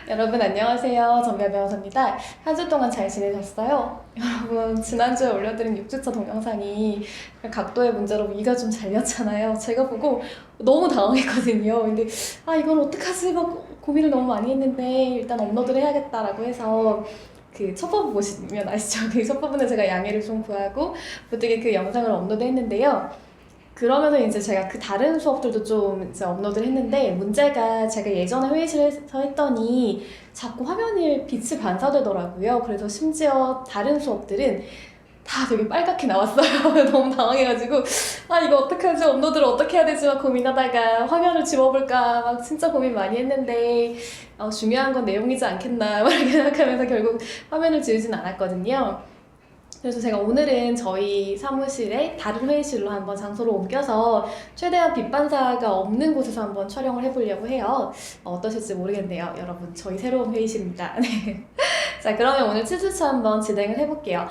여러분 안녕하세요. 정미아 변호사입니다. 한 주 동안 잘 지내셨어요? 여러분 지난주에 올려드린 6주차 동영상이 각도의 문제로 위가 좀 잘렸잖아요. 제가 보고 너무 당황했거든요. 근데 이걸 어떡하지 막 고민을 너무 많이 했는데 일단 업로드를 해야겠다라고 해서 그 첫 부분 보시면 아시죠? 그 첫 부분에 제가 양해를 좀 구하고 어떻게 그 영상을 업로드 했는데요. 그러면서 이제 제가 그 다른 수업들도 좀 이제 업로드를 했는데 문제가 제가 예전에 회의실에서 했더니 자꾸 화면이 빛이 반사되더라고요. 그래서 심지어 다른 수업들은 다 되게 빨갛게 나왔어요. 너무 당황해가지고 이거 어떡하지, 업로드를 어떻게 해야 되지 막 고민하다가 화면을 지워볼까 막 진짜 고민 많이 했는데 중요한 건 내용이지 않겠나 막 이렇게 생각하면서 결국 화면을 지우진 않았거든요. 그래서 제가 오늘은 저희 사무실에 다른 회의실로 한번 장소를 옮겨서 최대한 빛 반사가 없는 곳에서 한번 촬영을 해보려고 해요. 어떠실지 모르겠네요. 여러분, 저희 새로운 회의실입니다. 네. 자, 그러면 오늘 7주차 한번 진행을 해볼게요.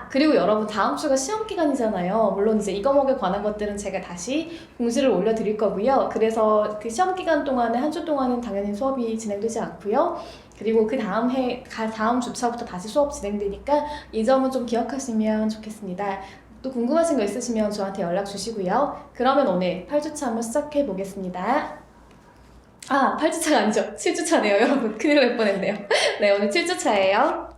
그리고 여러분, 다음 주가 시험 기간이잖아요. 물론 이제 이 과목에 관한 것들은 제가 다시 공지를 올려드릴 거고요. 그래서 그 시험 기간 동안에 한 주 동안은 당연히 수업이 진행되지 않고요. 그리고 그 다음 주차부터 다시 수업 진행되니까 이 점은 좀 기억하시면 좋겠습니다. 또 궁금하신 거 있으시면 저한테 연락 주시고요. 그러면 오늘 8주차 한번 시작해 보겠습니다. 8주차가 아니죠. 7주차네요, 여러분. 큰일 날 뻔했네요. 네, 오늘 7주차예요.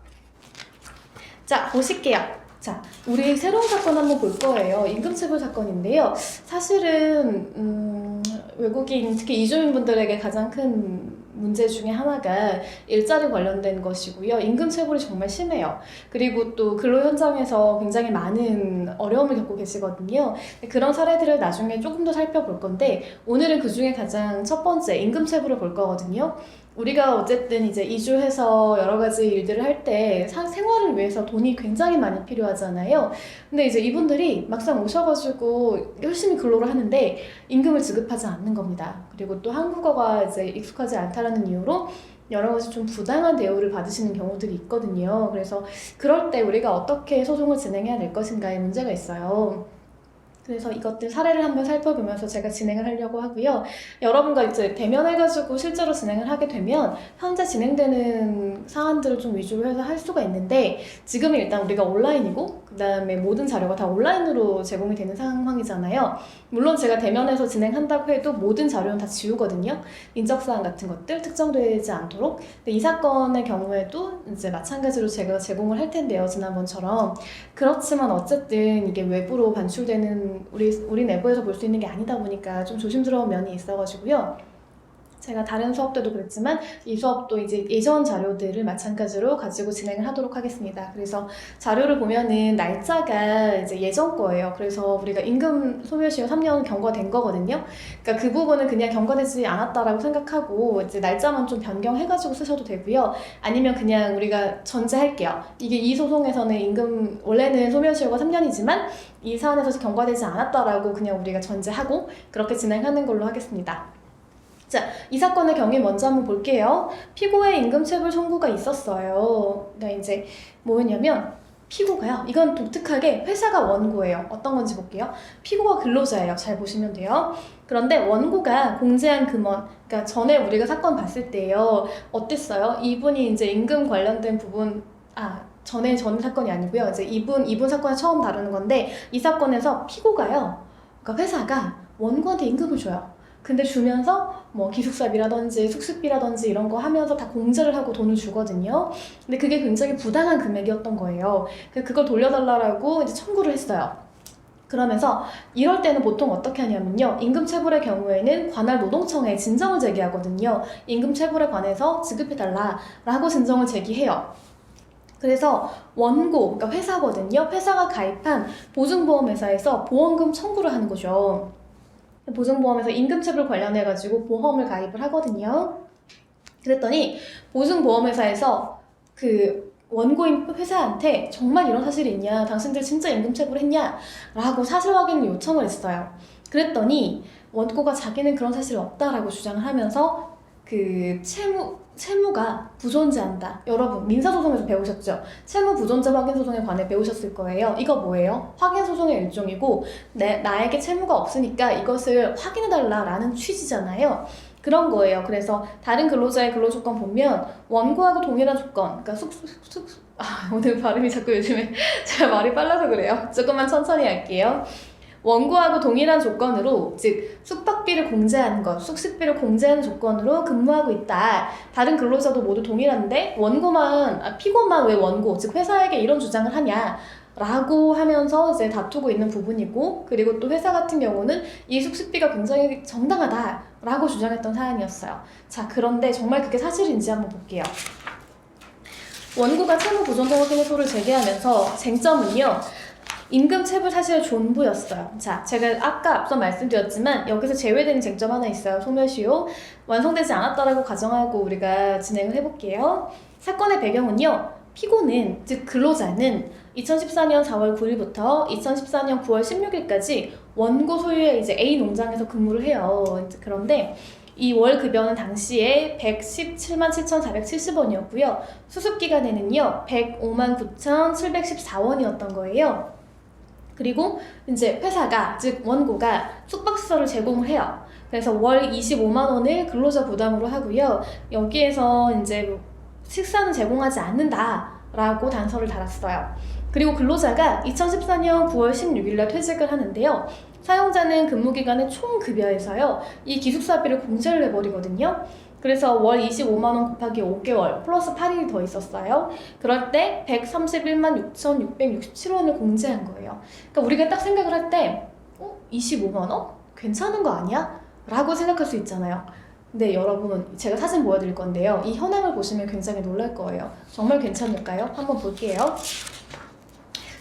자, 보실게요. 자, 우리 새로운 사건 한번 볼 거예요. 임금체불 사건인데요. 사실은 외국인, 특히 이주민분들에게 가장 큰 문제 중에 하나가 일자리 관련된 것이고요. 임금체불이 정말 심해요. 그리고 또 근로 현장에서 굉장히 많은 어려움을 겪고 계시거든요. 그런 사례들을 나중에 조금 더 살펴볼 건데 오늘은 그 중에 가장 첫 번째 임금체불을 볼 거거든요. 우리가 어쨌든 이제 이주해서 여러 가지 일들을 할 때 생활을 위해서 돈이 굉장히 많이 필요하잖아요. 근데 이제 이분들이 막상 오셔가지고 열심히 근로를 하는데 임금을 지급하지 않는 겁니다. 그리고 또 한국어가 이제 익숙하지 않다라는 이유로 여러 가지 좀 부당한 대우를 받으시는 경우들이 있거든요. 그래서 그럴 때 우리가 어떻게 소송을 진행해야 될 것인가에 문제가 있어요. 그래서 이것들 사례를 한번 살펴보면서 제가 진행을 하려고 하고요. 여러분과 이제 대면해가지고 실제로 진행을 하게 되면 현재 진행되는 사안들을 좀 위주로 해서 할 수가 있는데 지금은 일단 우리가 온라인이고 그 다음에 모든 자료가 다 온라인으로 제공이 되는 상황이잖아요. 물론 제가 대면해서 진행한다고 해도 모든 자료는 다 지우거든요. 인적사항 같은 것들 특정되지 않도록. 근데 이 사건의 경우에도 이제 마찬가지로 제가 제공을 할 텐데요. 지난번처럼. 그렇지만 어쨌든 이게 외부로 반출되는 우리 내부에서 볼 수 있는 게 아니다 보니까 좀 조심스러운 면이 있어가지고요. 제가 다른 수업 때도 그랬지만 이 수업도 이제 예전 자료들을 마찬가지로 가지고 진행을 하도록 하겠습니다. 그래서 자료를 보면은 날짜가 이제 예전 거예요. 그래서 우리가 임금 소멸시효 3년 경과된 거거든요. 그러니까 그 부분은 그냥 경과되지 않았다라고 생각하고 이제 날짜만 좀 변경해가지고 쓰셔도 되고요. 아니면 그냥 우리가 전제할게요. 이게 이 소송에서는 임금 원래는 소멸시효가 3년이지만 이 사안에서 경과되지 않았다라고 그냥 우리가 전제하고 그렇게 진행하는 걸로 하겠습니다. 자, 이 사건의 경위 먼저 한번 볼게요. 피고의 임금체불 청구가 있었어요. 그러니까 이제 뭐였냐면 피고가요. 이건 독특하게 회사가 원고예요. 어떤 건지 볼게요. 피고가 근로자예요. 잘 보시면 돼요. 그런데 원고가 공제한 금원, 그러니까 전에 우리가 사건 봤을 때요. 어땠어요? 이분이 이제 임금 관련된 부분, 전에 사건이 아니고요. 이제 이분 사건을 처음 다루는 건데 이 사건에서 피고가요. 그러니까 회사가 원고한테 임금을 줘요. 근데 주면서 뭐 기숙사비라든지 숙식비라든지 이런 거 하면서 다 공제를 하고 돈을 주거든요. 근데 그게 굉장히 부당한 금액이었던 거예요. 그걸 돌려달라고 이제 청구를 했어요. 그러면서 이럴 때는 보통 어떻게 하냐면요. 임금체불의 경우에는 관할 노동청에 진정을 제기하거든요. 임금체불에 관해서 지급해달라라고 진정을 제기해요. 그래서 원고, 그러니까 회사거든요. 회사가 가입한 보증보험회사에서 보험금 청구를 하는 거죠. 보증보험에서 임금체불 관련해가지고 보험을 가입을 하거든요. 그랬더니 보증보험회사에서 그 원고인 회사한테 정말 이런 사실이 있냐, 당신들 진짜 임금체불 했냐 라고 사실 확인을 요청을 했어요. 그랬더니 원고가 자기는 그런 사실이 없다라고 주장을 하면서 그 채무가 부존재한다. 여러분 민사소송에서 배우셨죠? 채무 부존재 확인소송에 관해 배우셨을 거예요. 이거 뭐예요? 확인소송의 일종이고 나에게 채무가 없으니까 이것을 확인해달라라는 취지잖아요. 그런 거예요. 그래서 다른 근로자의 근로 조건 보면 원고하고 동일한 조건, 그러니까 오늘 발음이 자꾸 요즘에 제가 말이 빨라서 그래요. 조금만 천천히 할게요. 원고하고 동일한 조건으로, 즉 숙박비를 공제하는 것, 숙식비를 공제하는 조건으로 근무하고 있다. 다른 근로자도 모두 동일한데 피고만 왜 원고, 즉 회사에게 이런 주장을 하냐 라고 하면서 이제 다투고 있는 부분이고, 그리고 또 회사 같은 경우는 이 숙식비가 굉장히 정당하다 라고 주장했던 사안이었어요. 자, 그런데 정말 그게 사실인지 한번 볼게요. 원고가 채무 부정정 확인 소를 제기하면서 쟁점은요, 임금 체불 사실의 존부였어요. 자, 제가 아까 앞서 말씀드렸지만 여기서 제외되는 쟁점 하나 있어요. 소멸시효. 완성되지 않았다라고 가정하고 우리가 진행을 해볼게요. 사건의 배경은요, 피고는, 즉 근로자는 2014년 4월 9일부터 2014년 9월 16일까지 원고 소유의 이제 A 농장에서 근무를 해요. 그런데 이 월 급여는 당시에 117만 7,470원이었고요. 수습 기간에는요, 105만 9,714원이었던 거예요. 그리고 이제 회사가, 즉 원고가 숙박시설을 제공을 해요. 그래서 월 25만 원을 근로자 부담으로 하고요. 여기에서 이제 식사는 제공하지 않는다라고 단서를 달았어요. 그리고 근로자가 2014년 9월 16일날 퇴직을 하는데요. 사용자는 근무기간의 총 급여에서요, 이 기숙사비를 공제를 해버리거든요. 그래서 월 25만원 곱하기 5개월 플러스 8일이 더 있었어요. 그럴 때 131만 6,667원을 공제한 거예요. 그러니까 우리가 딱 생각을 할 때 25만원? 괜찮은 거 아니야? 라고 생각할 수 있잖아요. 근데 여러분, 제가 사진 보여드릴 건데요. 이 현황을 보시면 굉장히 놀랄 거예요. 정말 괜찮을까요? 한번 볼게요.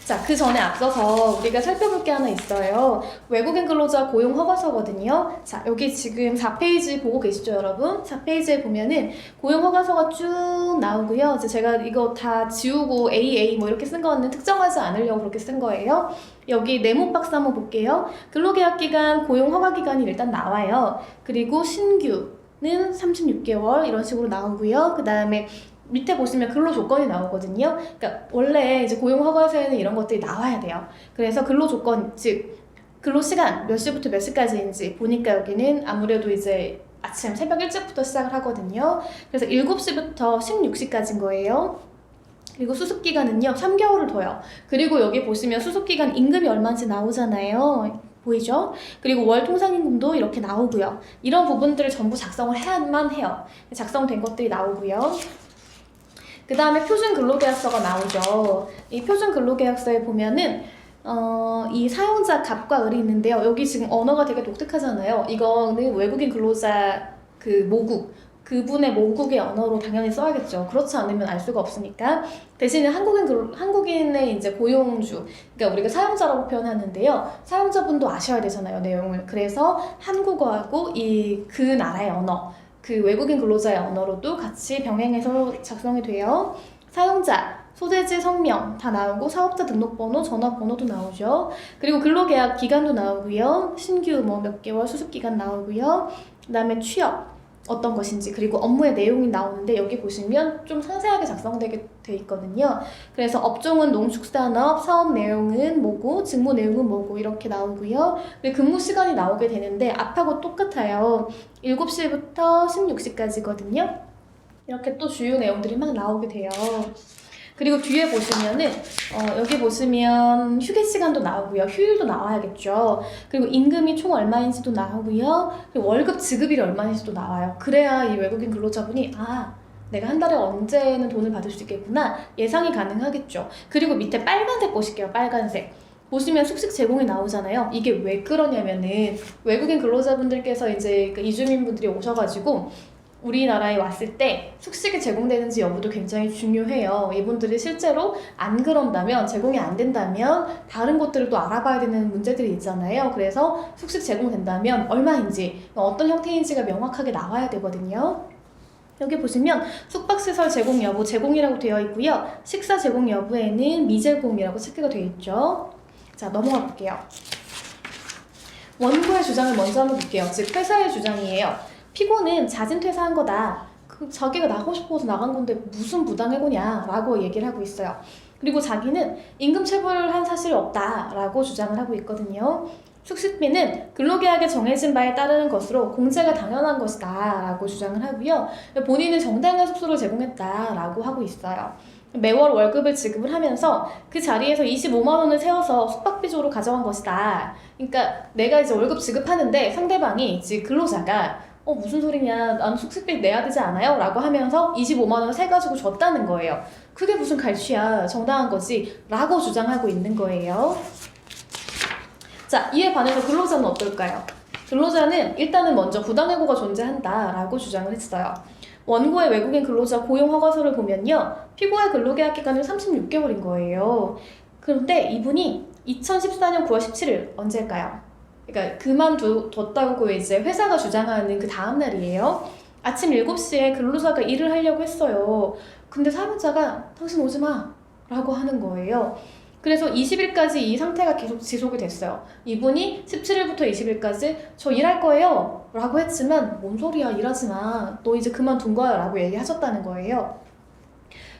자, 그 전에 앞서서 우리가 살펴볼 게 하나 있어요. 외국인 근로자 고용 허가서거든요. 자, 여기 지금 4페이지 보고 계시죠, 여러분? 4페이지에 보면은 고용 허가서가 쭉 나오고요. 이제 제가 이거 다 지우고 AA 뭐 이렇게 쓴 거는 특정하지 않으려고 그렇게 쓴 거예요. 여기 네모 박스 한번 볼게요. 근로계약 기간, 고용 허가 기간이 일단 나와요. 그리고 신규는 36개월 이런 식으로 나오고요. 그 다음에 밑에 보시면 근로 조건이 나오거든요. 그러니까 원래 이제 고용 허가서에는 이런 것들이 나와야 돼요. 그래서 근로 조건, 즉 근로 시간 몇 시부터 몇 시까지인지 보니까 여기는 아무래도 이제 아침 새벽 일찍부터 시작을 하거든요. 그래서 7시부터 16시까지인 거예요. 그리고 수습기간은요 3개월을 둬요. 그리고 여기 보시면 수습기간 임금이 얼마인지 나오잖아요. 보이죠? 그리고 월 통상임금도 이렇게 나오고요. 이런 부분들을 전부 작성을 해야만 해요. 작성된 것들이 나오고요. 그 다음에 표준 근로계약서가 나오죠. 이 표준 근로계약서에 보면은 이 사용자 갑과 을이 있는데요. 여기 지금 언어가 되게 독특하잖아요. 이거는 외국인 근로자 그 모국, 그분의 모국의 언어로 당연히 써야겠죠. 그렇지 않으면 알 수가 없으니까. 대신에 한국인의 이제 고용주, 그러니까 우리가 사용자라고 표현하는데요. 사용자분도 아셔야 되잖아요, 내용을. 그래서 한국어하고 그 나라의 언어, 그 외국인 근로자의 언어로도 같이 병행해서 작성이 돼요. 사용자, 소재지, 성명 다 나오고 사업자 등록번호, 전화번호도 나오죠. 그리고 근로계약 기간도 나오고요. 신규 뭐 몇 개월 수습기간 나오고요. 그 다음에 취업 어떤 것인지, 그리고 업무의 내용이 나오는데 여기 보시면 좀 상세하게 작성되게 돼 있거든요. 그래서 업종은 농축산업, 사업 내용은 뭐고, 직무 내용은 뭐고 이렇게 나오고요. 그리고 근무 시간이 나오게 되는데 앞하고 똑같아요. 7시부터 16시까지거든요. 이렇게 또 주요 내용들이 막 나오게 돼요. 그리고 뒤에 보시면은 여기 보시면 휴게 시간도 나오고요. 휴일도 나와야겠죠. 그리고 임금이 총 얼마인지도 나오고요. 그리고 월급 지급일이 얼마인지도 나와요. 그래야 이 외국인 근로자분이 내가 한 달에 언제는 돈을 받을 수 있겠구나 예상이 가능하겠죠. 그리고 밑에 빨간색 보실게요. 빨간색. 보시면 숙식 제공이 나오잖아요. 이게 왜 그러냐면은 외국인 근로자분들께서 이제 이주민분들이 오셔가지고 우리나라에 왔을 때 숙식이 제공되는지 여부도 굉장히 중요해요. 이분들이 실제로 안 그런다면, 제공이 안 된다면 다른 곳들을 또 알아봐야 되는 문제들이 있잖아요. 그래서 숙식 제공된다면 얼마인지, 어떤 형태인지가 명확하게 나와야 되거든요. 여기 보시면 숙박시설 제공 여부, 제공이라고 되어 있고요. 식사 제공 여부에는 미제공이라고 체크가 되어 있죠. 자, 넘어가 볼게요. 원고의 주장을 먼저 한번 볼게요. 즉 회사의 주장이에요. 피고는 자진 퇴사한 거다. 자기가 나가고 싶어서 나간 건데 무슨 부당해고냐 라고 얘기를 하고 있어요. 그리고 자기는 임금 체불한 사실이 없다 라고 주장을 하고 있거든요. 숙식비는 근로계약에 정해진 바에 따르는 것으로 공제가 당연한 것이다 라고 주장을 하고요. 본인은 정당한 숙소를 제공했다라고 하고 있어요. 매월 월급을 지급을 하면서 그 자리에서 25만 원을 세워서 숙박비조로 가져간 것이다. 그러니까 내가 이제 월급 지급하는데 상대방이 이제 근로자가 무슨 소리냐, 나는 숙식비 내야 되지 않아요? 라고 하면서 25만 원을 세가지고 줬다는 거예요. 그게 무슨 갈취야, 정당한 거지 라고 주장하고 있는 거예요. 자, 이에 반해서 근로자는 어떨까요? 근로자는 일단은 먼저 부당해고가 존재한다 라고 주장을 했어요. 원고의 외국인 근로자 고용 허가서를 보면요, 피고의 근로계약 기간은 36개월인 거예요. 그런데 이분이 2014년 9월 17일 언제일까요? 그러니까 그만뒀다고 이제 회사가 주장하는 그 다음 날이에요. 아침 7시에 근로자가 일을 하려고 했어요. 근데 사무자가 당신 오지 마 라고 하는 거예요. 그래서 20일까지 이 상태가 계속 지속이 됐어요. 이분이 17일부터 20일까지 저 일할 거예요 라고 했지만 뭔 소리야, 일하지 마, 너 이제 그만둔 거야 라고 얘기하셨다는 거예요.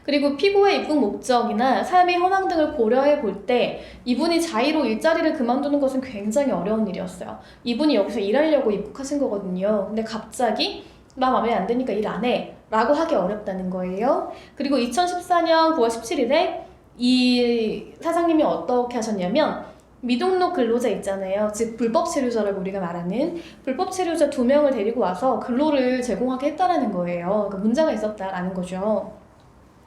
그리고 피고의 입국 목적이나 삶의 현황 등을 고려해 볼 때 이분이 자의로 일자리를 그만두는 것은 굉장히 어려운 일이었어요. 이분이 여기서 일하려고 입국하신 거거든요. 근데 갑자기 나 마음에 안 드니까 일 안 해 라고 하기 어렵다는 거예요. 그리고 2014년 9월 17일에 이 사장님이 어떻게 하셨냐면, 미등록 근로자 있잖아요. 즉 불법 체류자라고 우리가 말하는 불법 체류자 2명을 데리고 와서 근로를 제공하게 했다라는 거예요. 그러니까 문제가 있었다라는 거죠.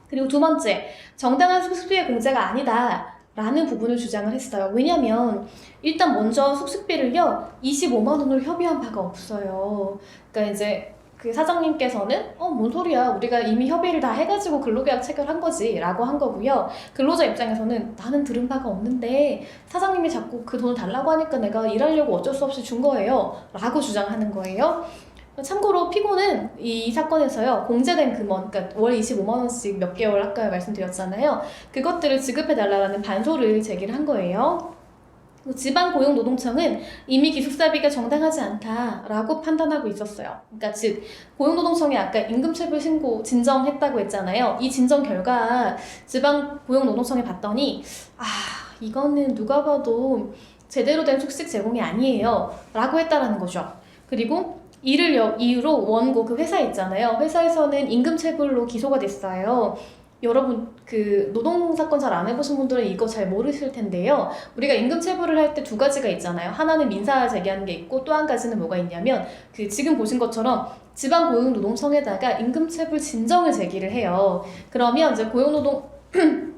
그리고 두 번째, 정당한 숙식비의 공제가 아니다 라는 부분을 주장을 했어요. 왜냐면 일단 먼저 숙식비를요 25만 원으로 협의한 바가 없어요. 그러니까 이제 그 사장님께서는 뭔 소리야, 우리가 이미 협의를 다 해가지고 근로계약 체결한 거지 라고 한 거고요. 근로자 입장에서는 나는 들은 바가 없는데 사장님이 자꾸 그 돈을 달라고 하니까 내가 일하려고 어쩔 수 없이 준 거예요 라고 주장하는 거예요. 참고로 피고는 이 사건에서요 공제된 금원, 그러니까 월 25만 원씩 몇 개월 아까 말씀드렸잖아요. 그것들을 지급해달라는 반소를 제기를 한 거예요. 지방고용노동청은 이미 기숙사비가 정당하지 않다라고 판단하고 있었어요. 그러니까 즉 고용노동청이 아까 임금체불 신고 진정했다고 했잖아요. 이 진정 결과 지방고용노동청이 봤더니 이거는 누가 봐도 제대로 된 숙식 제공이 아니에요 라고 했다라는 거죠. 그리고 이를 이유로 원고 그 회사 있잖아요. 회사에서는 임금체불로 기소가 됐어요. 여러분 그 노동사건 잘 안 해보신 분들은 이거 잘 모르실 텐데요. 우리가 임금체불을 할 때 두 가지가 있잖아요. 하나는 민사 제기하는 게 있고 또 한 가지는 뭐가 있냐면 그 지금 보신 것처럼 지방고용노동청에다가 임금체불 진정을 제기를 해요. 그러면 이제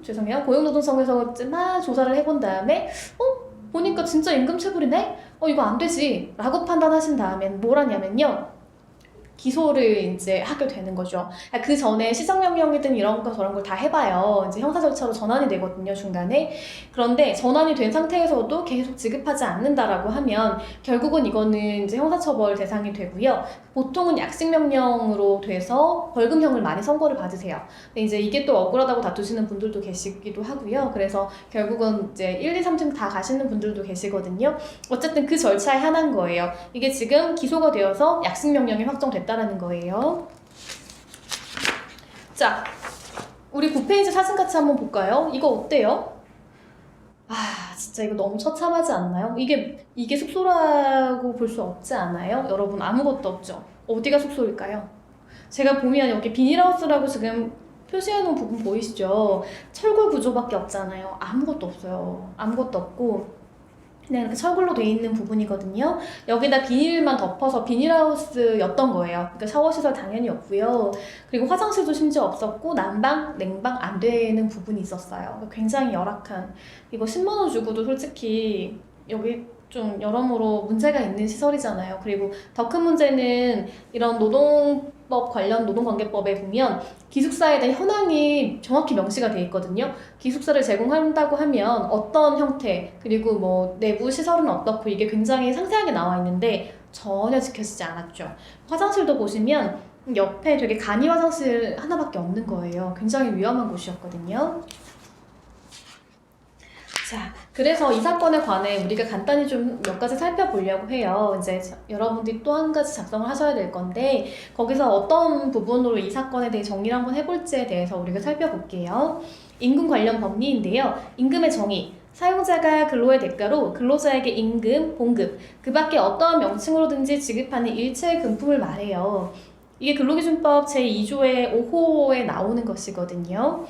죄송해요. 고용노동청에서 막 조사를 해본 다음에 보니까 진짜 임금체불이네? 이거 안 되지 라고 판단하신 다음엔 뭘 하냐면요, 기소를 이제 하게 되는 거죠. 그 전에 시정명령이든 이런 거 저런 걸 다 해봐요. 이제 형사 절차로 전환이 되거든요, 중간에. 그런데 전환이 된 상태에서도 계속 지급하지 않는다라고 하면 결국은 이거는 이제 형사처벌 대상이 되고요. 보통은 약식명령으로 돼서 벌금형을 많이 선고를 받으세요. 근데 이제 이게 또 억울하다고 다투시는 분들도 계시기도 하고요. 그래서 결국은 이제 1, 2, 3층 다 가시는 분들도 계시거든요. 어쨌든 그 절차에 한한 거예요. 이게 지금 기소가 되어서 약식명령이 확정됐다라는 거예요. 자, 우리 9페이지 사진 같이 한번 볼까요? 이거 어때요? 진짜 이거 너무 처참하지 않나요? 이게 숙소라고 볼 수 없지 않아요? 여러분, 아무것도 없죠? 어디가 숙소일까요? 제가 보면 여기 비닐하우스라고 지금 표시해놓은 부분 보이시죠? 철골 구조밖에 없잖아요. 아무것도 없어요. 아무것도 없고 그냥 이렇게 철골로 돼 있는 부분이거든요. 여기다 비닐만 덮어서 비닐하우스였던 거예요. 그러니까 샤워시설 당연히 없고요. 그리고 화장실도 심지어 없었고 난방, 냉방 안 되는 부분이 있었어요. 굉장히 열악한, 이거 10만 원 주고도 솔직히 여기 좀 여러모로 문제가 있는 시설이잖아요. 그리고 더 큰 문제는 이런 노동법 관련 노동관계법에 보면 기숙사에 대한 현황이 정확히 명시가 돼 있거든요. 기숙사를 제공한다고 하면 어떤 형태, 그리고 뭐 내부 시설은 어떻고 이게 굉장히 상세하게 나와 있는데 전혀 지켜지지 않았죠. 화장실도 보시면 옆에 되게 간이 화장실 하나밖에 없는 거예요. 굉장히 위험한 곳이었거든요. 자, 그래서 이 사건에 관해 우리가 간단히 좀 몇 가지 살펴보려고 해요. 이제 여러분들이 또 한 가지 작성을 하셔야 될 건데 거기서 어떤 부분으로 이 사건에 대해 정리를 한번 해볼지에 대해서 우리가 살펴볼게요. 임금 관련 법리인데요. 임금의 정의, 사용자가 근로의 대가로 근로자에게 임금, 봉급, 그 밖에 어떠한 명칭으로든지 지급하는 일체의 금품을 말해요. 이게 근로기준법 제2조의 5호에 나오는 것이거든요.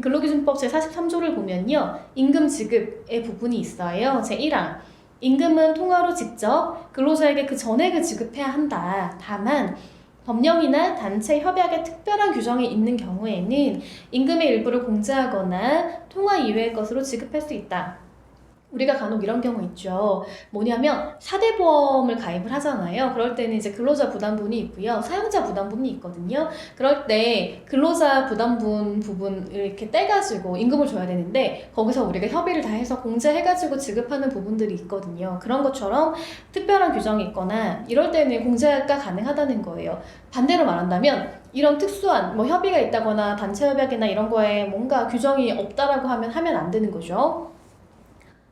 근로기준법 제43조를 보면요. 임금 지급의 부분이 있어요. 제1항. 임금은 통화로 직접 근로자에게 그 전액을 지급해야 한다. 다만 법령이나 단체 협약에 특별한 규정이 있는 경우에는 임금의 일부를 공제하거나 통화 이외의 것으로 지급할 수 있다. 우리가 간혹 이런 경우 있죠. 뭐냐면 4대 보험을 가입을 하잖아요. 그럴 때는 이제 근로자 부담분이 있고요. 사용자 부담분이 있거든요. 그럴 때 근로자 부담분 부분을 이렇게 떼가지고 임금을 줘야 되는데 거기서 우리가 협의를 다 해서 공제해가지고 지급하는 부분들이 있거든요. 그런 것처럼 특별한 규정이 있거나 이럴 때는 공제가 가능하다는 거예요. 반대로 말한다면 이런 특수한 뭐 협의가 있다거나 단체 협약이나 이런 거에 뭔가 규정이 없다라고 하면 안 되는 거죠.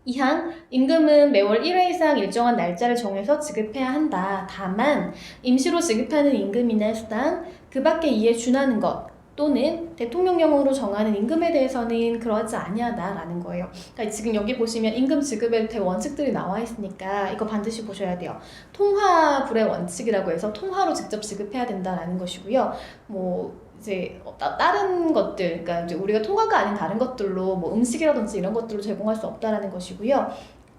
2항, 임금은 매월 1회 이상 일정한 날짜를 정해서 지급해야 한다. 다만 임시로 지급하는 임금이나 수당, 그 밖에 이에 준하는 것 또는 대통령령으로 정하는 임금에 대해서는 그러하지 아니하다라는 거예요. 그러니까 지금 여기 보시면 임금 지급의 대원칙들이 나와 있으니까 이거 반드시 보셔야 돼요. 통화불의 원칙이라고 해서 통화로 직접 지급해야 된다라는 것이고요. 뭐 이제 다른 것들, 그러니까 이제 우리가 통화가 아닌 다른 것들로 뭐 음식이라든지 이런 것들로 제공할 수 없다라는 것이고요.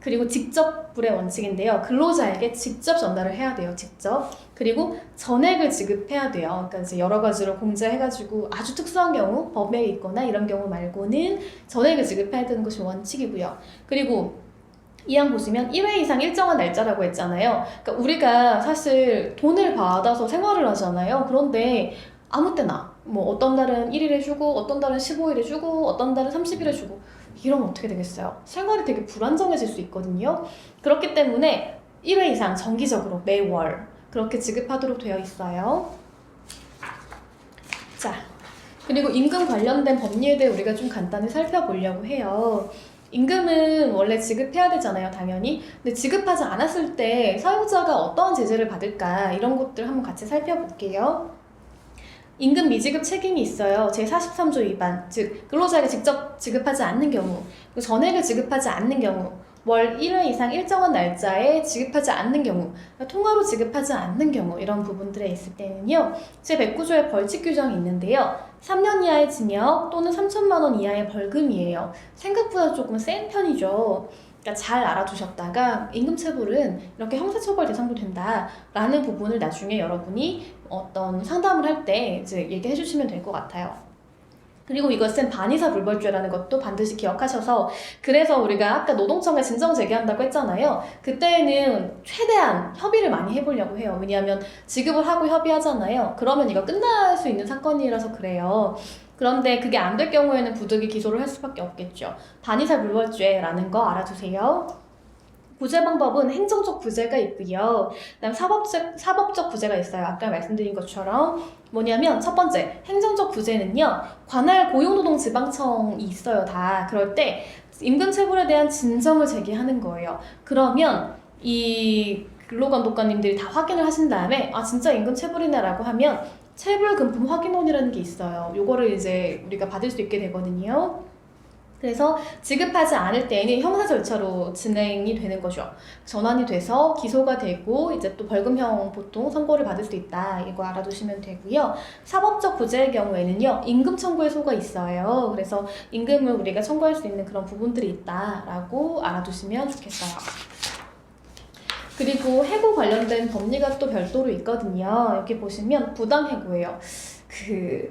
그리고 직접 불의 원칙인데요. 근로자에게 직접 전달을 해야 돼요. 직접. 그리고 전액을 지급해야 돼요. 그러니까 이제 여러 가지로 공제해가지고 아주 특수한 경우, 법에 있거나 이런 경우 말고는 전액을 지급해야 되는 것이 원칙이고요. 그리고 이항 보시면 1회 이상 일정한 날짜라고 했잖아요. 그러니까 우리가 사실 돈을 받아서 생활을 하잖아요. 그런데 아무 때나 뭐 어떤 달은 1일에 주고 어떤 달은 15일에 주고 어떤 달은 30일에 주고 이러면 어떻게 되겠어요? 생활이 되게 불안정해질 수 있거든요. 그렇기 때문에 1회 이상 정기적으로 매월 그렇게 지급하도록 되어 있어요. 자, 그리고 임금 관련된 법리에 대해 우리가 좀 간단히 살펴보려고 해요. 임금은 원래 지급해야 되잖아요, 당연히. 근데 지급하지 않았을 때 사용자가 어떠한 제재를 받을까 이런 것들 한번 같이 살펴볼게요. 임금 미지급 책임이 있어요. 제43조 위반, 즉 근로자에게 직접 지급하지 않는 경우, 전액을 지급하지 않는 경우, 월 1회 이상 일정한 날짜에 지급하지 않는 경우, 통화로 지급하지 않는 경우 이런 부분들에 있을 때는요. 제109조에 벌칙 규정이 있는데요. 3년 이하의 징역 또는 3천만 원 이하의 벌금이에요. 생각보다 조금 센 편이죠. 그러니까 잘 알아두셨다가 임금체불은 이렇게 형사처벌 대상도 된다라는 부분을 나중에 여러분이 어떤 상담을 할 때 이제 얘기해 주시면 될 것 같아요. 그리고 이것은 반의사 불벌죄라는 것도 반드시 기억하셔서 그래서 우리가 아까 노동청에 진정 제기한다고 했잖아요. 그때는 최대한 협의를 많이 해보려고 해요. 왜냐하면 지급을 하고 협의하잖아요. 그러면 이거 끝날 수 있는 사건이라서 그래요. 그런데 그게 안 될 경우에는 부득이 기소를 할 수밖에 없겠죠. 반의사 불벌죄라는 거 알아두세요. 구제 방법은 행정적 구제가 있고요. 그다음 사법적 구제가 있어요. 아까 말씀드린 것처럼 뭐냐면 첫 번째 행정적 구제는요. 관할 고용노동지방청이 있어요. 다 그럴 때 임금체불에 대한 진정을 제기하는 거예요. 그러면 이 근로감독관님들이 다 확인을 하신 다음에 아 진짜 임금체불이네라고 하면 체불금품 확인원이라는 게 있어요. 요거를 이제 우리가 받을 수 있게 되거든요. 그래서 지급하지 않을 때에는 형사 절차로 진행이 되는 거죠. 전환이 돼서 기소가 되고 이제 또 벌금형 보통 선고를 받을 수 있다. 이거 알아두시면 되고요. 사법적 구제의 경우에는요. 임금 청구의 소가 있어요. 그래서 임금을 우리가 청구할 수 있는 그런 부분들이 있다라고 알아두시면 좋겠어요. 그리고 해고 관련된 법리가 또 별도로 있거든요. 여기 보시면 부당해고예요.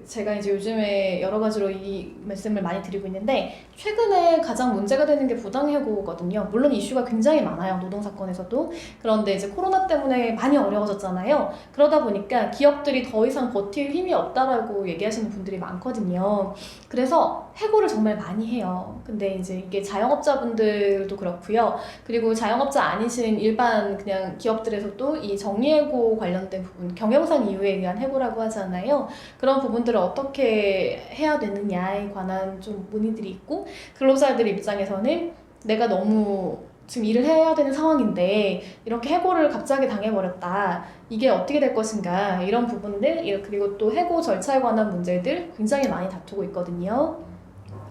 제가 이제 요즘에 여러 가지로 이 말씀을 많이 드리고 있는데 최근에 가장 문제가 되는 게 부당해고거든요. 물론 이슈가 굉장히 많아요. 노동사건에서도. 그런데 이제 코로나 때문에 많이 어려워졌잖아요. 그러다 보니까 기업들이 더 이상 버틸 힘이 없다라고 얘기하시는 분들이 많거든요. 그래서 해고를 정말 많이 해요. 근데 이제 이게 자영업자분들도 그렇고요. 그리고 자영업자 아니신 일반 그냥 기업들에서도 이 정리해고 관련된 부분, 경영상 이유에 의한 해고라고 하잖아요. 그런 부분들을 어떻게 해야 되느냐에 관한 좀 문의들이 있고 근로자들 입장에서는 내가 너무 지금 일을 해야 되는 상황인데 이렇게 해고를 갑자기 당해버렸다. 이게 어떻게 될 것인가 이런 부분들 그리고 또 해고 절차에 관한 문제들 굉장히 많이 다투고 있거든요.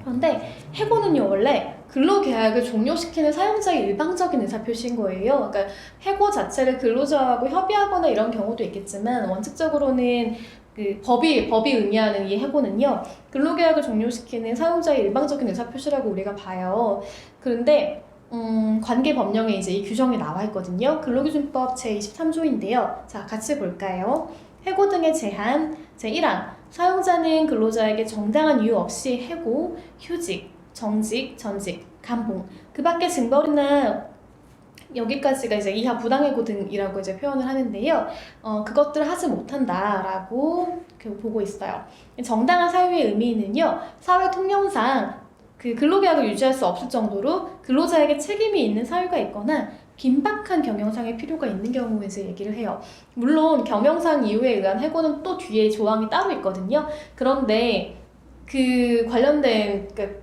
그런데 해고는요, 원래 근로계약을 종료시키는 사용자의 일방적인 의사표시인 거예요. 그러니까 해고 자체를 근로자하고 협의하거나 이런 경우도 있겠지만 원칙적으로는 그 법이 의미하는 이 해고는요, 근로계약을 종료시키는 사용자의 일방적인 의사표시라고 우리가 봐요. 그런데 관계법령에 이제 이 규정이 나와 있거든요. 근로기준법 제23조인데요. 자, 같이 볼까요? 해고 등의 제한 제1항 사용자는 근로자에게 정당한 이유 없이 해고, 휴직, 정직, 전직, 감봉 그 밖에 징벌이나 여기까지가 이제 이하 부당해고 등이라고 이제 표현을 하는데요. 그것들을 하지 못한다라고 보고 있어요. 정당한 사유의 의미는요, 사회 통념상 그 근로계약을 유지할 수 없을 정도로 근로자에게 책임이 있는 사유가 있거나 긴박한 경영상의 필요가 있는 경우에 이제 얘기를 해요. 물론 경영상 이유에 의한 해고는 또 뒤에 조항이 따로 있거든요. 그런데 그 관련된 그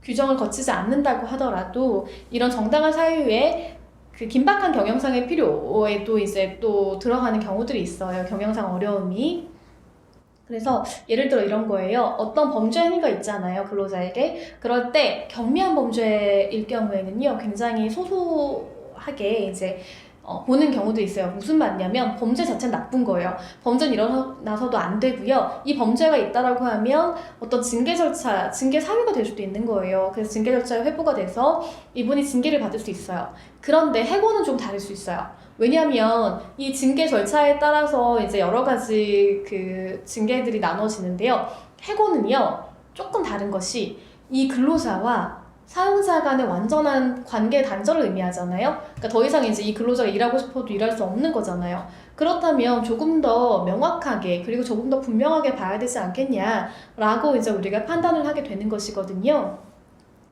규정을 거치지 않는다고 하더라도 이런 정당한 사유에 그 긴박한 경영상의 필요에도 이제 또 들어가는 경우들이 있어요. 경영상 어려움이. 그래서 예를 들어 이런 거예요. 어떤 범죄 행위가 있잖아요, 근로자에게. 그럴 때 경미한 범죄일 경우에는요, 굉장히 소소하게 이제 보는 경우도 있어요. 무슨 말이냐면 범죄 자체는 나쁜 거예요. 범죄는 일어나서도 안 되고요. 이 범죄가 있다라고 하면 어떤 징계 절차, 징계 사유가 될 수도 있는 거예요. 그래서 징계 절차에 회부가 돼서 이분이 징계를 받을 수 있어요. 그런데 해고는 좀 다를 수 있어요. 왜냐하면 이 징계 절차에 따라서 이제 여러 가지 그 징계들이 나눠지는데요. 해고는요, 조금 다른 것이 이 근로자와 사용자 간의 완전한 관계 단절을 의미하잖아요. 그러니까 더 이상 이제 이 근로자가 일하고 싶어도 일할 수 없는 거잖아요. 그렇다면 조금 더 명확하게 그리고 조금 더 분명하게 봐야 되지 않겠냐라고 이제 우리가 판단을 하게 되는 것이거든요.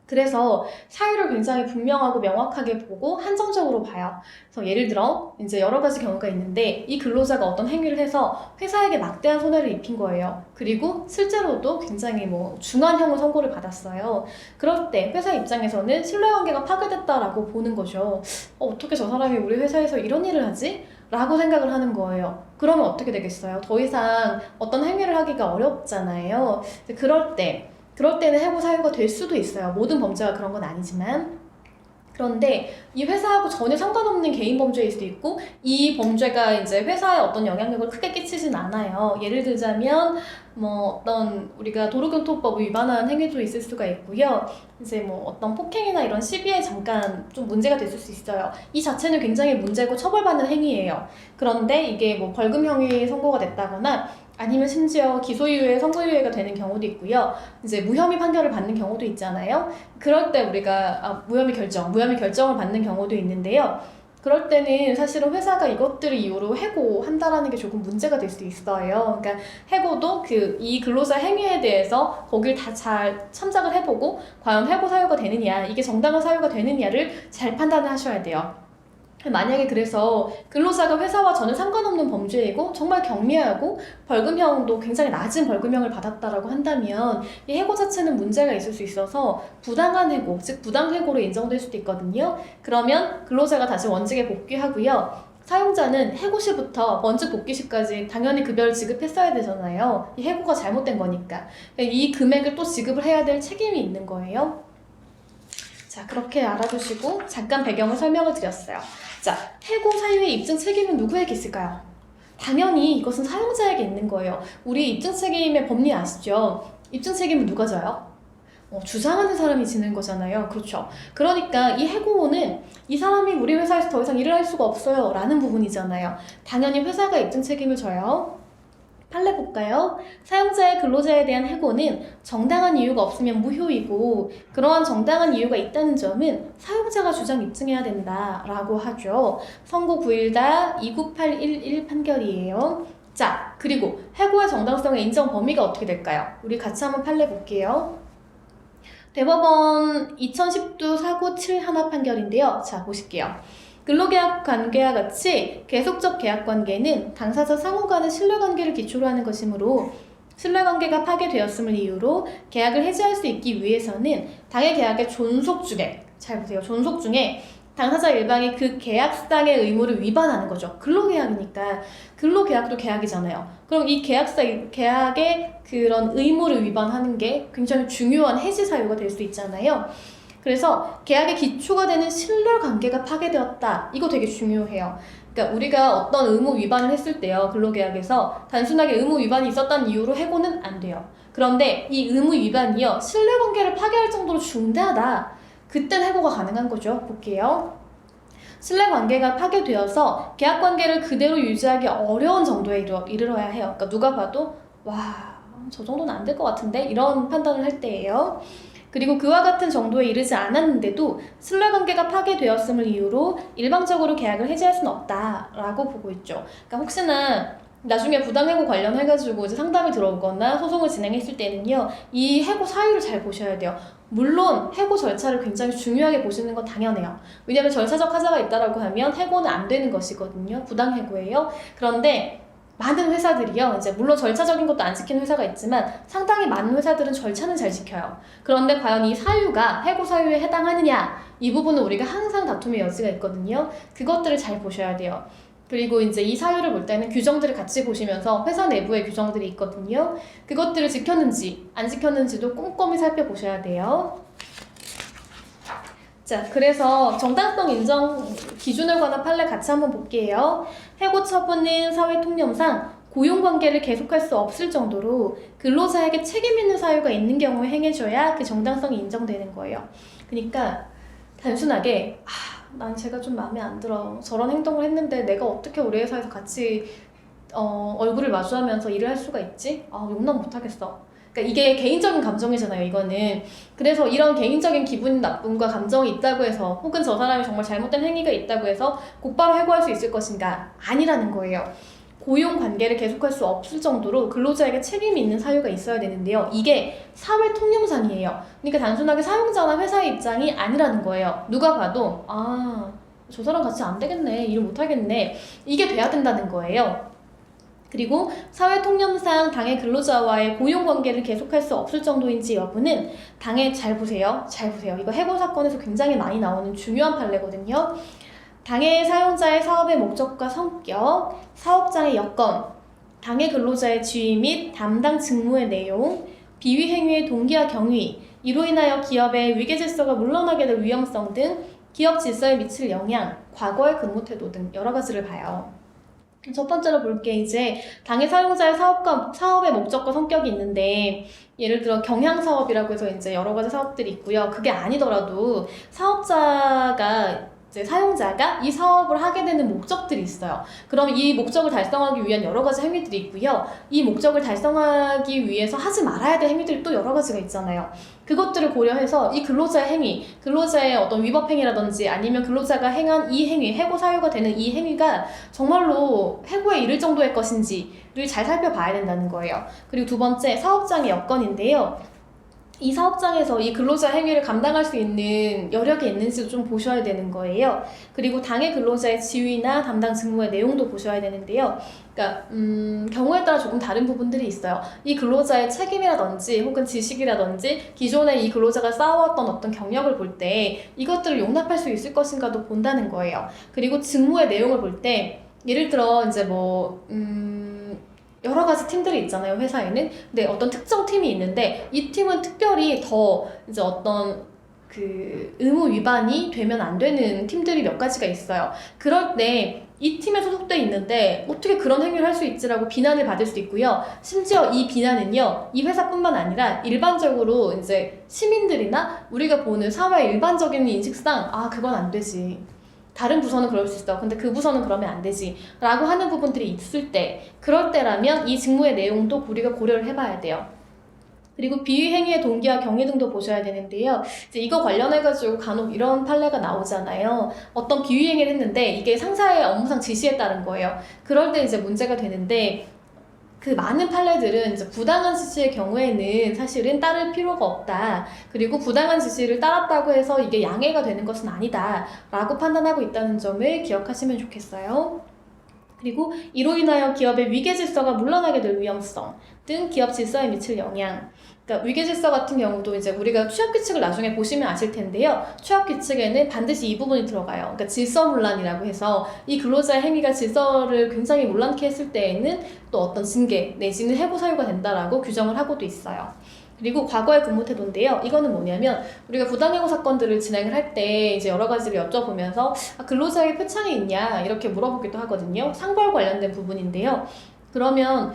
그래서 사유를 굉장히 분명하고 명확하게 보고 한정적으로 봐요. 그래서 예를 들어 이제 여러 가지 경우가 있는데 이 근로자가 어떤 행위를 해서 회사에게 막대한 손해를 입힌 거예요. 그리고 실제로도 굉장히 뭐 중한형을 선고를 받았어요. 그럴 때 회사 입장에서는 신뢰관계가 파괴됐다라고 보는 거죠. 어떻게 저 사람이 우리 회사에서 이런 일을 하지? 라고 생각을 하는 거예요. 그러면 어떻게 되겠어요? 더 이상 어떤 행위를 하기가 어렵잖아요. 그럴 때는 해고 사유가 될 수도 있어요. 모든 범죄가 그런 건 아니지만. 그런데 이 회사하고 전혀 상관없는 개인 범죄일 수도 있고 이 범죄가 이제 회사에 어떤 영향력을 크게 끼치진 않아요. 예를 들자면 뭐 어떤 우리가 도로교통법 위반한 행위도 있을 수가 있고요. 이제 뭐 어떤 폭행이나 이런 시비에 잠깐 좀 문제가 됐을 수 있어요. 이 자체는 굉장히 문제고 처벌받는 행위예요. 그런데 이게 뭐 벌금형이 선고가 됐다거나 아니면 심지어 기소유예, 선고유예가 되는 경우도 있고요. 이제 무혐의 판결을 받는 경우도 있잖아요. 그럴 때 우리가 무혐의 결정을 받는 경우도 있는데요. 그럴 때는 사실은 회사가 이것들을 이유로 해고한다라는 게 조금 문제가 될 수 있어요. 그러니까 해고도 이 근로자 행위에 대해서 거길 다 잘 참작을 해보고 과연 해고 사유가 되느냐, 이게 정당한 사유가 되느냐를 잘 판단을 하셔야 돼요. 만약에 그래서 근로자가 회사와 전혀 상관없는 범죄이고 정말 경미하고 벌금형도 굉장히 낮은 벌금형을 받았다라고 한다면 이 해고 자체는 문제가 있을 수 있어서 부당한 해고, 즉 부당해고로 인정될 수도 있거든요. 그러면 근로자가 다시 원직에 복귀하고요. 사용자는 해고 시부터 원직 복귀 시까지 당연히 급여를 지급했어야 되잖아요. 이 해고가 잘못된 거니까. 이 금액을 또 지급을 해야 될 책임이 있는 거예요. 자, 그렇게 알아두시고 잠깐 배경을 설명을 드렸어요. 자, 해고 사유의 입증 책임은 누구에게 있을까요? 당연히 이것은 사용자에게 있는 거예요. 우리 입증 책임의 법리 아시죠? 입증 책임은 누가 져요? 주장하는 사람이 지는 거잖아요. 그렇죠. 그러니까 이 해고는 이 사람이 우리 회사에서 더 이상 일을 할 수가 없어요 라는 부분이잖아요. 당연히 회사가 입증 책임을 져요. 판례 볼까요? 사용자의 근로자에 대한 해고는 정당한 이유가 없으면 무효이고 그러한 정당한 이유가 있다는 점은 사용자가 주장 입증해야 된다라고 하죠. 선고 9.29811 판결이에요. 자, 그리고 해고의 정당성의 인정 범위가 어떻게 될까요? 우리 같이 한번 판례 볼게요. 대법원 2010도 사고 7하나 판결인데요. 자, 보실게요. 근로계약 관계와 같이 계속적 계약관계는 당사자 상호 간의 신뢰관계를 기초로 하는 것이므로 신뢰관계가 파괴되었음을 이유로 계약을 해지할 수 있기 위해서는 당해 계약의 존속 중에, 잘 보세요. 존속 중에 당사자 일방이 그 계약상의 의무를 위반하는 거죠. 근로계약이니까 근로계약도 계약이잖아요. 그럼 이 계약의 그런 의무를 위반하는 게 굉장히 중요한 해지 사유가 될 수 있잖아요. 그래서 계약의 기초가 되는 신뢰관계가 파괴되었다. 이거 되게 중요해요. 그러니까 우리가 어떤 의무 위반을 했을 때요. 근로계약에서 단순하게 의무 위반이 있었다는 이유로 해고는 안 돼요. 그런데 이 의무 위반이요. 신뢰관계를 파괴할 정도로 중대하다. 그땐 해고가 가능한 거죠. 볼게요. 신뢰관계가 파괴되어서 계약관계를 그대로 유지하기 어려운 정도에 이르러야 해요. 그러니까 누가 봐도 와, 저 정도는 안 될 것 같은데? 이런 판단을 할 때예요. 그리고 그와 같은 정도에 이르지 않았는데도 신뢰관계가 파괴되었음을 이유로 일방적으로 계약을 해지할 수는 없다라고 보고 있죠. 그러니까 혹시나 나중에 부당해고 관련해가지고 이제 상담이 들어오거나 소송을 진행했을 때는요, 이 해고 사유를 잘 보셔야 돼요. 물론 해고 절차를 굉장히 중요하게 보시는 건 당연해요. 왜냐하면 절차적 하자가 있다라고 하면 해고는 안 되는 것이거든요. 부당해고예요. 그런데 많은 회사들이요, 이제 물론 절차적인 것도 안 지키는 회사가 있지만 상당히 많은 회사들은 절차는 잘 지켜요. 그런데 과연 이 사유가 해고 사유에 해당하느냐, 이 부분은 우리가 항상 다툼의 여지가 있거든요. 그것들을 잘 보셔야 돼요. 그리고 이제 이 사유를 볼 때는 규정들을 같이 보시면서 회사 내부의 규정들이 있거든요. 그것들을 지켰는지 안 지켰는지도 꼼꼼히 살펴보셔야 돼요. 자, 그래서 정당성 인정 기준을 관한 판례 같이 한번 볼게요. 해고 처분은 사회 통념상 고용관계를 계속할 수 없을 정도로 근로자에게 책임 있는 사유가 있는 경우에 행해줘야 그 정당성이 인정되는 거예요. 그러니까 단순하게 난 제가 좀 마음에 안 들어. 저런 행동을 했는데 내가 어떻게 우리 회사에서 같이 얼굴을 마주하면서 일을 할 수가 있지? 용납 못하겠어. 그러니까 이게 개인적인 감정이잖아요, 이거는. 그래서 이런 개인적인 기분 나쁨과 감정이 있다고 해서 혹은 저 사람이 정말 잘못된 행위가 있다고 해서 곧바로 해고할 수 있을 것인가? 아니라는 거예요. 고용 관계를 계속할 수 없을 정도로 근로자에게 책임이 있는 사유가 있어야 되는데요. 이게 사회 통념상이에요. 그러니까 단순하게 사용자나 회사의 입장이 아니라는 거예요. 누가 봐도 저 사람 같이 안 되겠네, 일을 못 하겠네, 이게 돼야 된다는 거예요. 그리고 사회 통념상 당해 근로자와의 고용 관계를 계속할 수 없을 정도인지 여부는 당해 잘 보세요. 이거 해고 사건에서 굉장히 많이 나오는 중요한 판례거든요. 당해 사용자의 사업의 목적과 성격, 사업장의 여건, 당해 근로자의 지위 및 담당 직무의 내용, 비위 행위의 동기와 경위, 이로 인하여 기업의 위계 질서가 물러나게 될 위험성 등 기업 질서에 미칠 영향, 과거의 근무 태도 등 여러 가지를 봐요. 첫 번째로 볼 게 이제 당해 사용자의 사업의 목적과 성격이 있는데, 예를 들어 경향사업이라고 해서 이제 여러 가지 사업들이 있고요. 그게 아니더라도 사용자가 이 사업을 하게 되는 목적들이 있어요. 그럼 이 목적을 달성하기 위한 여러 가지 행위들이 있고요. 이 목적을 달성하기 위해서 하지 말아야 될 행위들이 또 여러 가지가 있잖아요. 그것들을 고려해서 이 근로자의 행위, 근로자의 어떤 위법 행위라든지 아니면 근로자가 행한 이 행위, 해고 사유가 되는 이 행위가 정말로 해고에 이를 정도의 것인지를 잘 살펴봐야 된다는 거예요. 그리고 두 번째, 사업장의 여건인데요. 이 사업장에서 이 근로자 행위를 감당할 수 있는 여력이 있는지도 좀 보셔야 되는 거예요. 그리고 당해 근로자의 지위나 담당 직무의 내용도 보셔야 되는데요. 그러니까 경우에 따라 조금 다른 부분들이 있어요. 이 근로자의 책임이라든지 혹은 지식이라든지 기존에 이 근로자가 쌓아왔던 어떤 경력을 볼 때 이것들을 용납할 수 있을 것인가도 본다는 거예요. 그리고 직무의 내용을 볼 때 예를 들어 이제 여러 가지 팀들이 있잖아요, 회사에는. 근데 어떤 특정 팀이 있는데 이 팀은 특별히 더 이제 어떤 그 의무 위반이 되면 안 되는 팀들이 몇 가지가 있어요. 그럴 때 이 팀에 소속돼 있는데 어떻게 그런 행위를 할 수 있지라고 비난을 받을 수도 있고요. 심지어 이 비난은요, 이 회사뿐만 아니라 일반적으로 이제 시민들이나 우리가 보는 사회 일반적인 인식상 그건 안 되지, 다른 부서는 그럴 수 있어, 근데 그 부서는 그러면 안 되지 라고 하는 부분들이 있을 때, 그럴 때라면 이 직무의 내용도 우리가 고려를 해봐야 돼요. 그리고 비위 행위의 동기와 경위 등도 보셔야 되는데요. 이제 이거 관련해가지고 간혹 이런 판례가 나오잖아요. 어떤 비위 행위를 했는데 이게 상사의 업무상 지시에 따른 거예요. 그럴 때 이제 문제가 되는데, 그 많은 판례들은 이제 부당한 지시의 경우에는 사실은 따를 필요가 없다. 그리고 부당한 지시를 따랐다고 해서 이게 양해가 되는 것은 아니다 라고 판단하고 있다는 점을 기억하시면 좋겠어요. 그리고 이로 인하여 기업의 위계 질서가 물러나게 될 위험성 등 기업 질서에 미칠 영향. 그러니까 위계 질서 같은 경우도 이제 우리가 취업 규칙을 나중에 보시면 아실 텐데요. 취업 규칙에는 반드시 이 부분이 들어가요. 그러니까 질서문란이라고 해서 이 근로자의 행위가 질서를 굉장히 문란케 했을 때에는 또 어떤 징계 내지는 해고 사유가 된다라고 규정을 하고도 있어요. 그리고 과거의 근무 태도인데요. 이거는 뭐냐면 우리가 부당해고 사건들을 진행을 할 때 이제 여러 가지를 여쭤보면서 근로자에게 표창이 있냐 이렇게 물어보기도 하거든요. 상벌 관련된 부분인데요. 그러면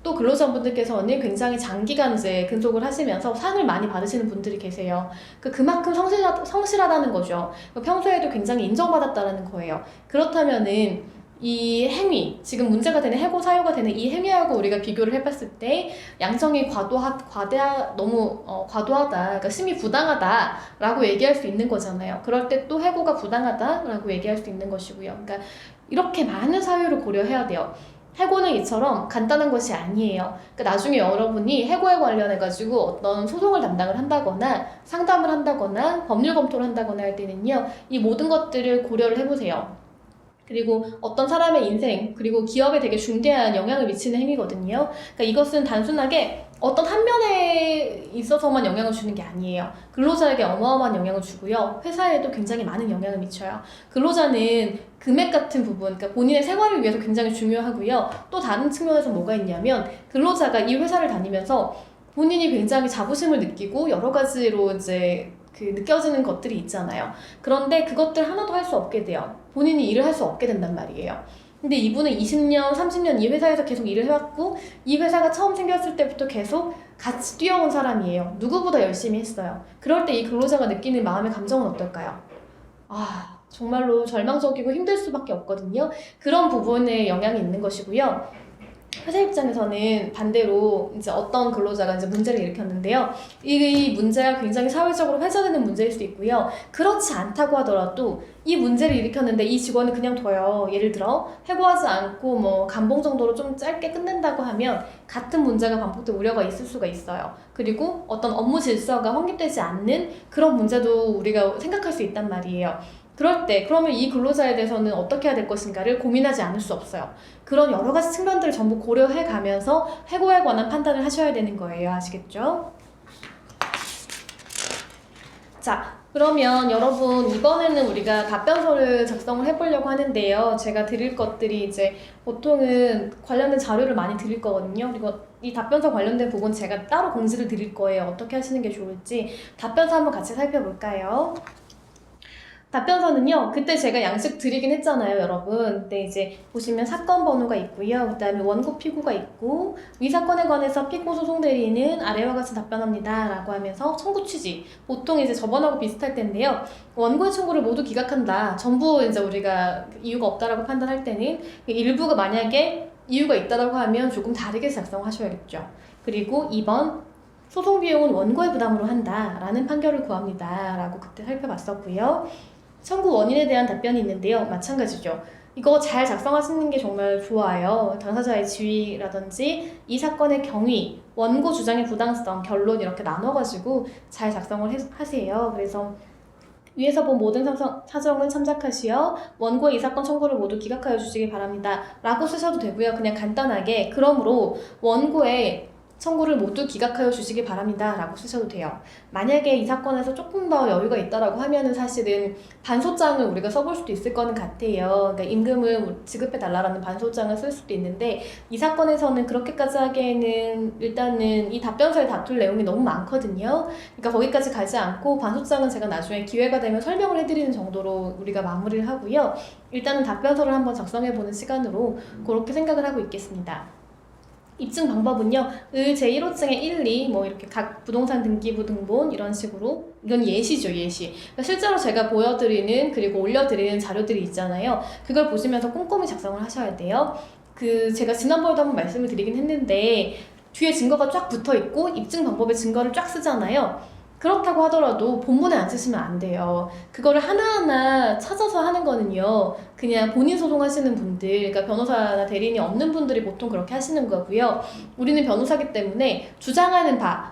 또 근로자분들께서는 굉장히 장기간 이제 근속을 하시면서 상을 많이 받으시는 분들이 계세요. 그만큼 성실하다는 거죠. 평소에도 굉장히 인정받았다라는 거예요. 그렇다면은 이 행위, 지금 문제가 되는 해고 사유가 되는 이 행위하고 우리가 비교를 해봤을 때 양성이 너무 과도하다, 그러니까 심히 부당하다라고 얘기할 수 있는 거잖아요. 그럴 때 또 해고가 부당하다라고 얘기할 수 있는 것이고요. 그러니까 이렇게 많은 사유를 고려해야 돼요. 해고는 이처럼 간단한 것이 아니에요. 그러니까 나중에 여러분이 해고에 관련해가지고 어떤 소송을 담당을 한다거나 상담을 한다거나 법률 검토를 한다거나 할 때는요, 이 모든 것들을 고려를 해보세요. 그리고 어떤 사람의 인생, 그리고 기업에 되게 중대한 영향을 미치는 행위거든요. 그러니까 이것은 단순하게 어떤 한 면에 있어서만 영향을 주는 게 아니에요. 근로자에게 어마어마한 영향을 주고요. 회사에도 굉장히 많은 영향을 미쳐요. 근로자는 금액 같은 부분, 그러니까 본인의 생활을 위해서 굉장히 중요하고요. 또 다른 측면에서 뭐가 있냐면 근로자가 이 회사를 다니면서 본인이 굉장히 자부심을 느끼고 여러 가지로 이제 느껴지는 것들이 있잖아요. 그런데 그것들 하나도 할 수 없게 돼요. 본인이 일을 할 수 없게 된단 말이에요. 근데 이분은 20년, 30년 이 회사에서 계속 일을 해왔고 이 회사가 처음 생겼을 때부터 계속 같이 뛰어온 사람이에요. 누구보다 열심히 했어요. 그럴 때 이 근로자가 느끼는 마음의 감정은 어떨까요? 정말로 절망적이고 힘들 수밖에 없거든요. 그런 부분에 영향이 있는 것이고요. 회사 입장에서는 반대로 이제 어떤 근로자가 이제 문제를 일으켰는데요. 이 문제가 굉장히 사회적으로 회자되는 문제일 수 있고요. 그렇지 않다고 하더라도 이 문제를 일으켰는데 이 직원을 그냥 둬요. 예를 들어 해고하지 않고 뭐 감봉 정도로 좀 짧게 끝낸다고 하면 같은 문제가 반복될 우려가 있을 수가 있어요. 그리고 어떤 업무 질서가 확립되지 않는 그런 문제도 우리가 생각할 수 있단 말이에요. 그럴 때 그러면 이 근로자에 대해서는 어떻게 해야 될 것인가를 고민하지 않을 수 없어요. 그런 여러 가지 측면들을 전부 고려해 가면서 해고에 관한 판단을 하셔야 되는 거예요. 아시겠죠? 자, 그러면 여러분 이번에는 우리가 답변서를 작성을 해보려고 하는데요. 제가 드릴 것들이 이제 보통은 관련된 자료를 많이 드릴 거거든요. 그리고 이 답변서 관련된 부분 제가 따로 공지를 드릴 거예요. 어떻게 하시는 게 좋을지 답변서 한번 같이 살펴볼까요? 답변서는요, 그때 제가 양식 드리긴 했잖아요, 여러분. 근데 이제 보시면 사건 번호가 있고요. 그 다음에 원고 피고가 있고, 이 사건에 관해서 피고 소송 대리인은 아래와 같이 답변합니다. 라고 하면서 청구 취지. 보통 이제 저번하고 비슷할 텐데요. 원고의 청구를 모두 기각한다. 전부 이제 우리가 이유가 없다라고 판단할 때는 일부가 만약에 이유가 있다라고 하면 조금 다르게 작성하셔야겠죠. 그리고 2번. 소송 비용은 원고의 부담으로 한다. 라는 판결을 구합니다. 라고 그때 살펴봤었고요. 청구 원인에 대한 답변이 있는데요. 마찬가지죠. 이거 잘 작성하시는 게 정말 좋아요. 당사자의 지위라든지 이 사건의 경위, 원고 주장의 부당성, 결론 이렇게 나눠가지고 잘 작성을 하세요. 그래서 위에서 본 모든 사정은 참작하시어 원고의 이 사건 청구를 모두 기각하여 주시기 바랍니다. 라고 쓰셔도 되고요. 그냥 간단하게 그러므로 원고의 청구를 모두 기각하여 주시기 바랍니다. 라고 쓰셔도 돼요. 만약에 이 사건에서 조금 더 여유가 있다라고 하면은 사실은 반소장을 우리가 써볼 수도 있을 거는 같아요. 그러니까 임금을 지급해달라는 반소장을 쓸 수도 있는데 이 사건에서는 그렇게까지 하기에는 일단은 이 답변서에 다툴 내용이 너무 많거든요. 그러니까 거기까지 가지 않고 반소장은 제가 나중에 기회가 되면 설명을 해드리는 정도로 우리가 마무리를 하고요. 일단은 답변서를 한번 작성해보는 시간으로 그렇게 생각을 하고 있겠습니다. 입증 방법은요. 제1호증의 1, 2, 뭐 이렇게 각 부동산 등기부 등본 이런 식으로 이건 예시죠, 예시. 그러니까 실제로 제가 보여드리는 그리고 올려드리는 자료들이 있잖아요. 그걸 보시면서 꼼꼼히 작성을 하셔야 돼요. 제가 지난번에도 한번 말씀을 드리긴 했는데 뒤에 증거가 쫙 붙어 있고 입증 방법의 증거를 쫙 쓰잖아요. 그렇다고 하더라도 본문에 안 쓰시면 안 돼요. 그거를 하나하나 찾아서 하는 거는요, 그냥 본인 소송하시는 분들, 그러니까 변호사나 대리인이 없는 분들이 보통 그렇게 하시는 거고요. 우리는 변호사기 때문에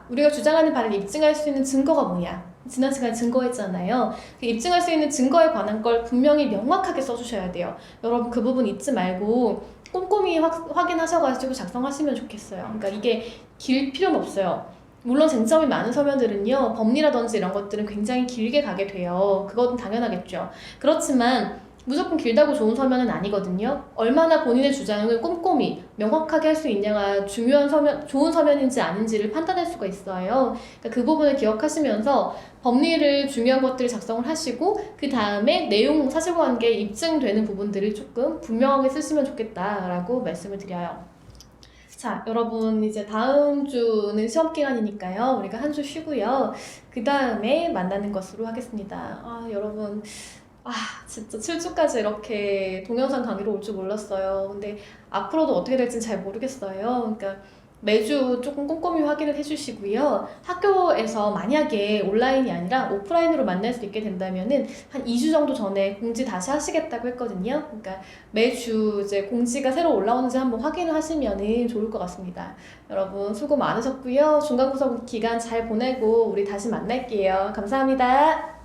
우리가 주장하는 바를 입증할 수 있는 증거가 뭐냐? 지난 시간에 증거했잖아요. 그 입증할 수 있는 증거에 관한 걸 분명히 명확하게 써주셔야 돼요. 여러분 그 부분 잊지 말고 꼼꼼히 확인하셔가지고 작성하시면 좋겠어요. 그러니까 이게 길 필요는 없어요. 물론 쟁점이 많은 서면들은요, 법리라든지 이런 것들은 굉장히 길게 가게 돼요. 그건 당연하겠죠. 그렇지만 무조건 길다고 좋은 서면은 아니거든요. 얼마나 본인의 주장을 꼼꼼히 명확하게 할 수 있냐가 중요한 좋은 서면인지 아닌지를 판단할 수가 있어요. 그러니까 그 부분을 기억하시면서 법리를 중요한 것들을 작성을 하시고 그 다음에 내용 사실관계에 입증되는 부분들을 조금 분명하게 쓰시면 좋겠다라고 말씀을 드려요. 자, 여러분 이제 다음 주는 시험 기간이니까요. 우리가 한 주 쉬고요. 그 다음에 만나는 것으로 하겠습니다. 여러분 진짜 7주까지 이렇게 동영상 강의로 올 줄 몰랐어요. 근데 앞으로도 어떻게 될지는 잘 모르겠어요. 그러니까 매주 조금 꼼꼼히 확인을 해주시고요. 학교에서 만약에 온라인이 아니라 오프라인으로 만날 수 있게 된다면은 한 2주 정도 전에 공지 다시 하시겠다고 했거든요. 그러니까 매주 이제 공지가 새로 올라오는지 한번 확인을 하시면은 좋을 것 같습니다. 여러분 수고 많으셨고요. 중간고사 기간 잘 보내고 우리 다시 만날게요. 감사합니다.